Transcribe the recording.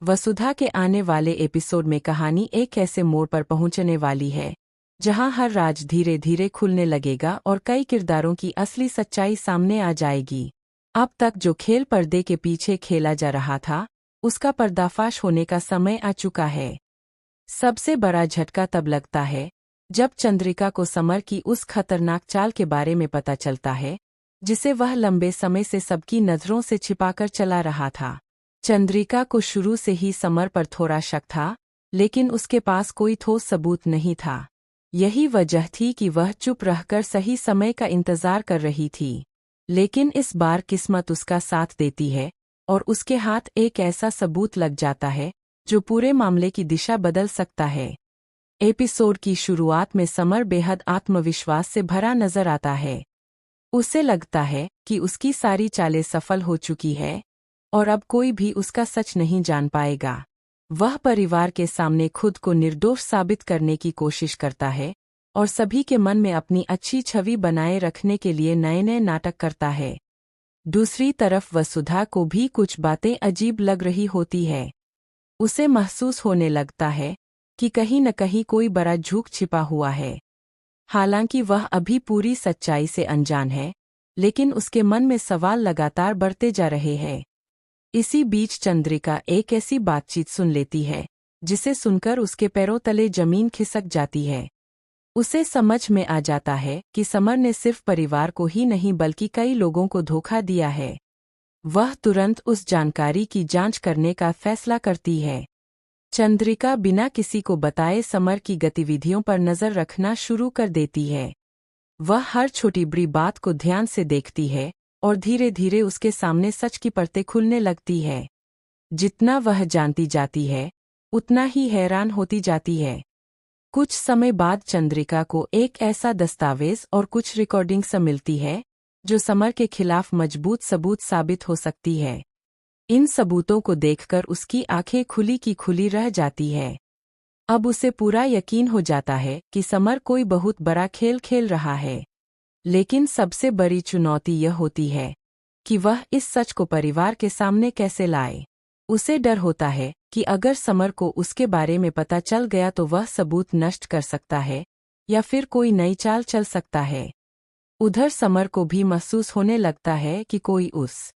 वसुधा के आने वाले एपिसोड में कहानी एक ऐसे मोड़ पर पहुंचने वाली है जहां हर राज धीरे धीरे खुलने लगेगा और कई किरदारों की असली सच्चाई सामने आ जाएगी। अब तक जो खेल पर्दे के पीछे खेला जा रहा था, उसका पर्दाफाश होने का समय आ चुका है। सबसे बड़ा झटका तब लगता है जब चंद्रिका को समर की उस खतरनाक चाल के बारे में पता चलता है, जिसे वह लंबे समय से सबकी नज़रों से छिपाकर चला रहा था। चंद्रिका को शुरू से ही समर पर थोड़ा शक था, लेकिन उसके पास कोई ठोस सबूत नहीं था। यही वजह थी कि वह चुप रहकर सही समय का इंतजार कर रही थी। लेकिन इस बार किस्मत उसका साथ देती है और उसके हाथ एक ऐसा सबूत लग जाता है जो पूरे मामले की दिशा बदल सकता है। एपिसोड की शुरुआत में समर बेहद आत्मविश्वास से भरा नजर आता है। उसे लगता है कि उसकी सारी चालें सफल हो चुकी है और अब कोई भी उसका सच नहीं जान पाएगा। वह परिवार के सामने खुद को निर्दोष साबित करने की कोशिश करता है और सभी के मन में अपनी अच्छी छवि बनाए रखने के लिए नए नए नाटक करता है। दूसरी तरफ वसुधा को भी कुछ बातें अजीब लग रही होती है। उसे महसूस होने लगता है कि कहीं न कहीं कोई बड़ा झूठ छिपा हुआ है। हालांकि वह अभी पूरी सच्चाई से अनजान है, लेकिन उसके मन में सवाल लगातार बढ़ते जा रहे हैं। इसी बीच चंद्रिका एक ऐसी बातचीत सुन लेती है जिसे सुनकर उसके पैरों तले जमीन खिसक जाती है। उसे समझ में आ जाता है कि समर ने सिर्फ परिवार को ही नहीं बल्कि कई लोगों को धोखा दिया है। वह तुरंत उस जानकारी की जांच करने का फैसला करती है। चंद्रिका बिना किसी को बताए समर की गतिविधियों पर नजर रखना शुरू कर देती है। वह हर छोटी बड़ी बात को ध्यान से देखती है और धीरे धीरे उसके सामने सच की परतें खुलने लगती है। जितना वह जानती जाती है, उतना ही हैरान होती जाती है। कुछ समय बाद चंद्रिका को एक ऐसा दस्तावेज और कुछ रिकॉर्डिंग्स मिलती है जो समर के खिलाफ मजबूत सबूत साबित हो सकती है। इन सबूतों को देखकर उसकी आंखें खुली की खुली रह जाती है। अब उसे पूरा यकीन हो जाता है कि समर कोई बहुत बड़ा खेल खेल रहा है। लेकिन सबसे बड़ी चुनौती यह होती है कि वह इस सच को परिवार के सामने कैसे लाए। उसे डर होता है कि अगर समर को उसके बारे में पता चल गया तो वह सबूत नष्ट कर सकता है या फिर कोई नई चाल चल सकता है। उधर समर को भी महसूस होने लगता है कि कोई उस